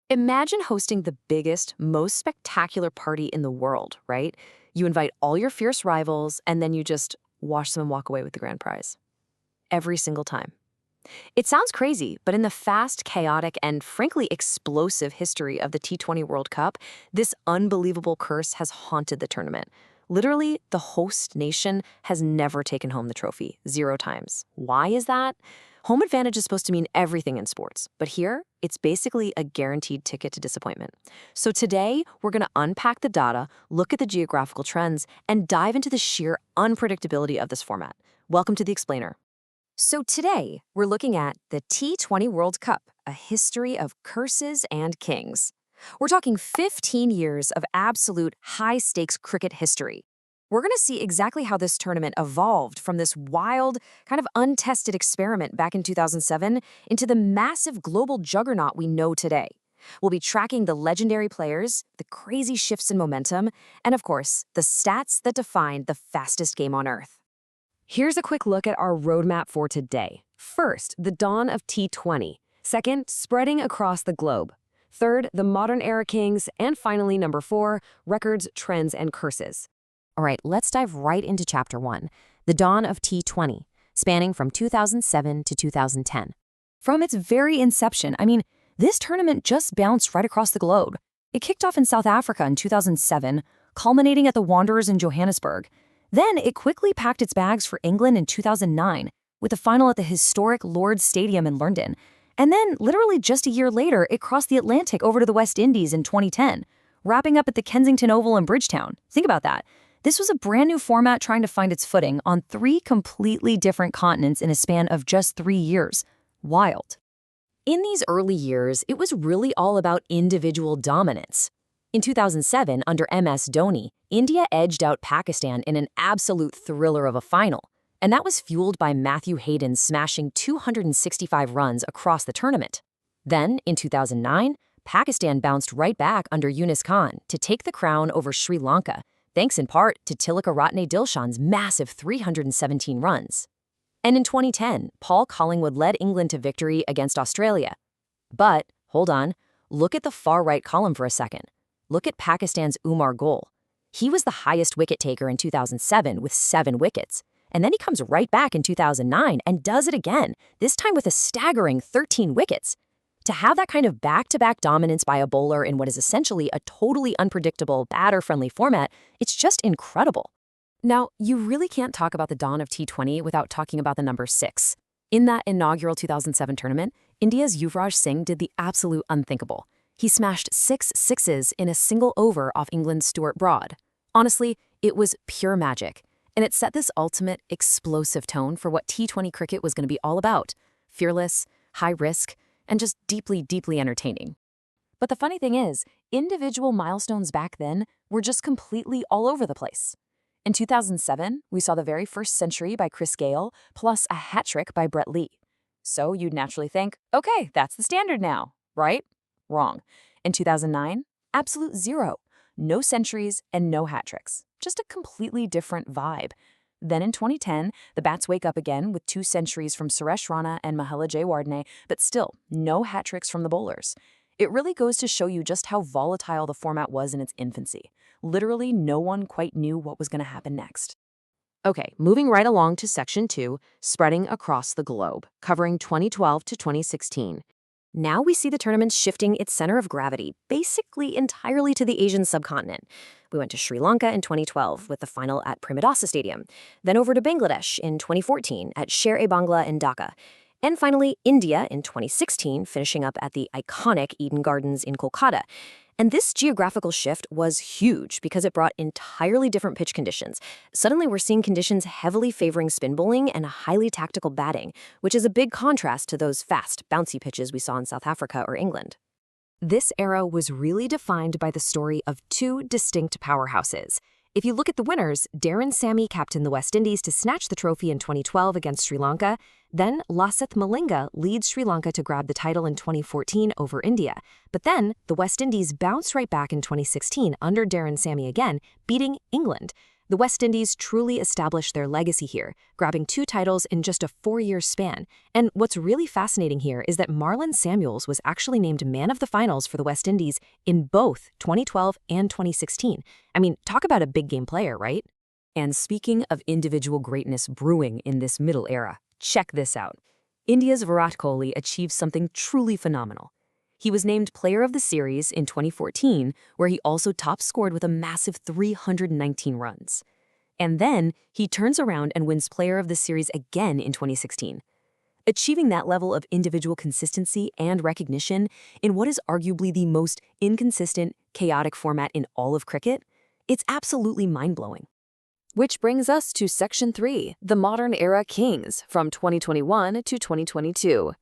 Imagine hosting the biggest, most spectacular party in the world, right? You invite all your fierce rivals, and then you just watch them walk away with the grand prize. Every single time. It sounds crazy, but in the fast, chaotic, and frankly explosive history of the T20 World Cup, this unbelievable curse has haunted the tournament. Literally, the host nation has never taken home the trophy, 0 times. Why is that? Home advantage is supposed to mean everything in sports, but here, it's basically a guaranteed ticket to disappointment. So today, we're going to unpack the data, look at the geographical trends, and dive into the sheer unpredictability of this format. Welcome to The Explainer. So today, we're looking at the T20 World Cup, a history of curses and kings. We're talking 15 years of absolute high-stakes cricket history. We're going to see exactly how this tournament evolved from this wild, kind of untested experiment back in 2007 into the massive global juggernaut we know today. We'll be tracking the legendary players, the crazy shifts in momentum, and of course, the stats that defined the fastest game on Earth. Here's a quick look at our roadmap for today. First, the dawn of T20. Second, spreading across the globe. Third, the modern era kings. And finally, number 4, records, trends, and curses. All right, let's dive right into Chapter 1, the dawn of T20, spanning from 2007 to 2010. From its very inception, this tournament just bounced right across the globe. It kicked off in South Africa in 2007, culminating at the Wanderers in Johannesburg. Then it quickly packed its bags for England in 2009, with a final at the historic Lord's Stadium in London. And then, literally just a year later, it crossed the Atlantic over to the West Indies in 2010, wrapping up at the Kensington Oval in Bridgetown. Think about that. This was a brand new format trying to find its footing on 3 completely different continents in a span of just 3 years. Wild. In these early years, it was really all about individual dominance. In 2007, under MS Dhoni, India edged out Pakistan in an absolute thriller of a final, and that was fueled by Matthew Hayden smashing 265 runs across the tournament. Then, in 2009, Pakistan bounced right back under Yunus Khan to take the crown over Sri Lanka, thanks in part to Tilakaratne Dilshan's massive 317 runs. And in 2010, Paul Collingwood led England to victory against Australia. But, hold on, look at the far-right column for a second. Look at Pakistan's Umar Gul. He was the highest wicket taker in 2007 with 7 wickets. And then he comes right back in 2009 and does it again, this time with a staggering 13 wickets. To have that kind of back-to-back dominance by a bowler in what is essentially a totally unpredictable, batter-friendly format, it's just incredible. Now, you really can't talk about the dawn of T20 without talking about the number 6. In that inaugural 2007 tournament, India's Yuvraj Singh did the absolute unthinkable. He smashed 6 sixes in a single over off England's Stuart Broad. Honestly, it was pure magic, and it set this ultimate, explosive tone for what T20 cricket was going to be all about. Fearless, high risk, and just deeply, deeply entertaining. But the funny thing is, individual milestones back then were just completely all over the place. In 2007, we saw the very first century by Chris Gayle, plus a hat trick by Brett Lee. So you'd naturally think, okay, that's the standard now, right? Wrong. In 2009, absolute 0. No centuries and no hat tricks. Just a completely different vibe. Then in 2010, the bats wake up again with 2 centuries from Suresh Rana and Mahela Jayawardene, but still, no hat tricks from the bowlers. It really goes to show you just how volatile the format was in its infancy. Literally, no one quite knew what was going to happen next. Okay, moving right along to Section 2, spreading across the globe, covering 2012 to 2016. Now we see the tournament shifting its center of gravity basically entirely to the Asian subcontinent. We went to Sri Lanka in 2012 with the final at Premadasa Stadium, then over to Bangladesh in 2014 at Sher-e-Bangla in Dhaka, and finally India in 2016, finishing up at the iconic Eden Gardens in Kolkata. And this geographical shift was huge because it brought entirely different pitch conditions. Suddenly, we're seeing conditions heavily favoring spin bowling and highly tactical batting, which is a big contrast to those fast, bouncy pitches we saw in South Africa or England. This era was really defined by the story of 2 distinct powerhouses. If you look at the winners, Darren Sammy captained the West Indies to snatch the trophy in 2012 against Sri Lanka. Then Lasith Malinga leads Sri Lanka to grab the title in 2014 over India. But then the West Indies bounced right back in 2016 under Darren Sammy again, beating England. The West Indies truly established their legacy here, grabbing 2 titles in just a 4-year span. And what's really fascinating here is that Marlon Samuels was actually named Man of the Finals for the West Indies in both 2012 and 2016. I mean, talk about a big game player, right? And speaking of individual greatness brewing in this middle era, check this out. India's Virat Kohli achieved something truly phenomenal. He was named Player of the Series in 2014, where he also top-scored with a massive 319 runs. And then he turns around and wins Player of the Series again in 2016. Achieving that level of individual consistency and recognition in what is arguably the most inconsistent, chaotic format in all of cricket, it's absolutely mind-blowing. Which brings us to Section 3, the Modern Era Kings, from 2021 to 2022.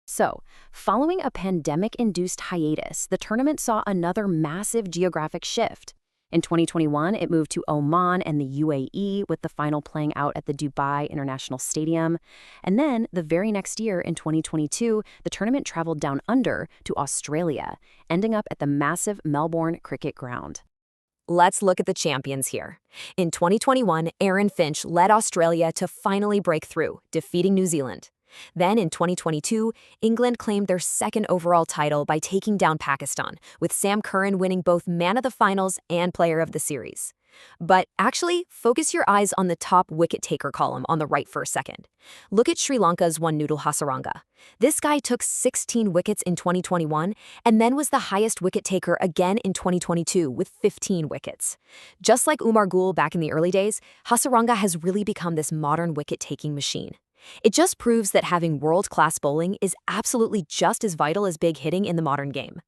So, following a pandemic-induced hiatus, the tournament saw another massive geographic shift. In 2021, it moved to Oman and the UAE, with the final playing out at the Dubai International Stadium. And then, the very next year, in 2022, the tournament traveled down under to Australia, ending up at the massive Melbourne Cricket Ground. Let's look at the champions here. In 2021, Aaron Finch led Australia to finally break through, defeating New Zealand. Then in 2022, England claimed their 2nd overall title by taking down Pakistan, with Sam Curran winning both Man of the Finals and Player of the Series. But actually, focus your eyes on the top wicket-taker column on the right for a second. Look at Sri Lanka's Noodle Hasaranga. This guy took 16 wickets in 2021 and then was the highest wicket-taker again in 2022 with 15 wickets. Just like Umar Gul back in the early days, Hasaranga has really become this modern wicket-taking machine. It just proves that having world-class bowling is absolutely just as vital as big hitting in the modern game.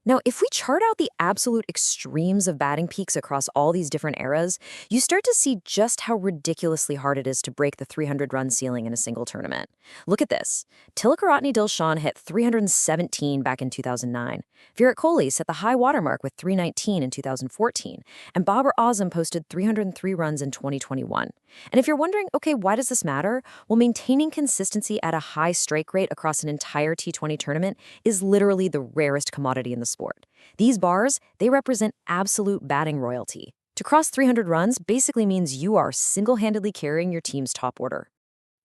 Now, if we chart out the absolute extremes of batting peaks across all these different eras, you start to see just how ridiculously hard it is to break the 300-run ceiling in a single tournament. Look at this. Tilakaratne Dilshan hit 317 back in 2009. Virat Kohli set the high watermark with 319 in 2014. And Babar Azam posted 303 runs in 2021. And if you're wondering, okay, why does this matter? Well, maintaining consistency at a high strike rate across an entire T20 tournament is literally the rarest commodity in the sport. These bars, they represent absolute batting royalty. To cross 300 runs basically means you are single-handedly carrying your team's top order.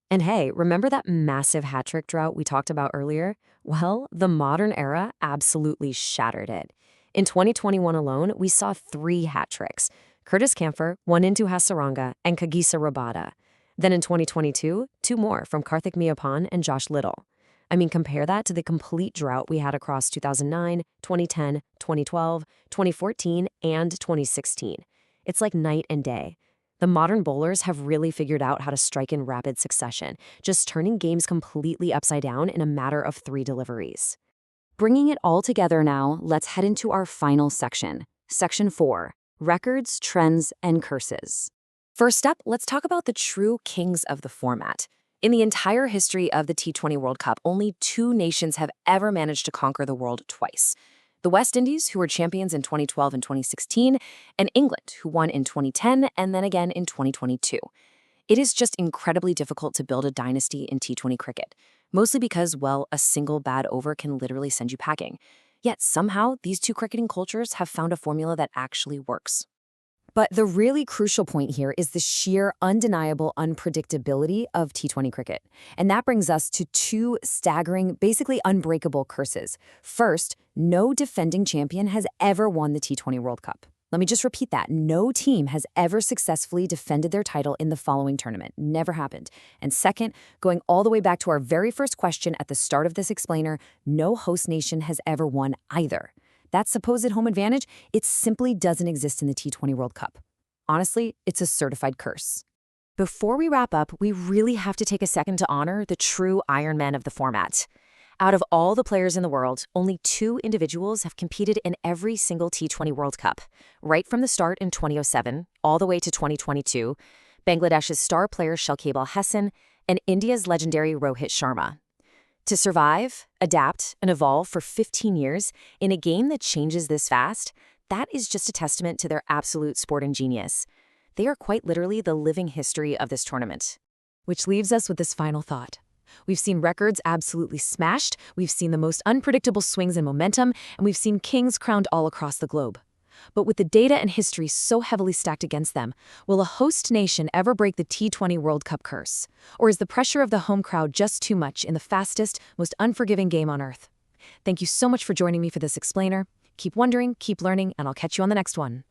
And hey, remember that massive hat-trick drought we talked about earlier? Well, the modern era absolutely shattered it. In 2021 alone, we saw 3 hat-tricks. Curtis Camphor, 1 into Hasaranga, and Kagisa Rabada. Then in 2022, 2 more from Karthik Miyapan and Josh Little. I mean, compare that to the complete drought we had across 2009, 2010, 2012, 2014, and 2016. It's like night and day. The modern bowlers have really figured out how to strike in rapid succession, just turning games completely upside down in a matter of 3 deliveries. Bringing it all together now, let's head into our final section. Section 4, Records, Trends, and Curses. First up, let's talk about the true kings of the format. In the entire history of the T20 World Cup, only 2 nations have ever managed to conquer the world twice. The West Indies, who were champions in 2012 and 2016, and England, who won in 2010 and then again in 2022. It is just incredibly difficult to build a dynasty in T20 cricket, mostly because, well, a single bad over can literally send you packing. Yet somehow, these 2 cricketing cultures have found a formula that actually works. But the really crucial point here is the sheer, undeniable unpredictability of T20 cricket. And that brings us to 2 staggering, basically unbreakable curses. First, no defending champion has ever won the T20 World Cup. Let me just repeat that. No team has ever successfully defended their title in the following tournament. Never happened. And second, going all the way back to our very first question at the start of this explainer, no host nation has ever won either. That supposed home advantage, it simply doesn't exist in the T20 World Cup. Honestly, it's a certified curse. Before we wrap up, we really have to take a second to honor the true Iron Men of the format. Out of all the players in the world, only 2 individuals have competed in every single T20 World Cup. Right from the start in 2007, all the way to 2022, Bangladesh's star player Shakib Al-Hasan and India's legendary Rohit Sharma. To survive, adapt, and evolve for 15 years in a game that changes this fast, that is just a testament to their absolute sporting genius. They are quite literally the living history of this tournament. Which leaves us with this final thought. We've seen records absolutely smashed, we've seen the most unpredictable swings in momentum, and we've seen kings crowned all across the globe. But with the data and history so heavily stacked against them, will a host nation ever break the T20 World Cup curse? Or is the pressure of the home crowd just too much in the fastest, most unforgiving game on earth? Thank you so much for joining me for this explainer. Keep wondering, keep learning, and I'll catch you on the next one.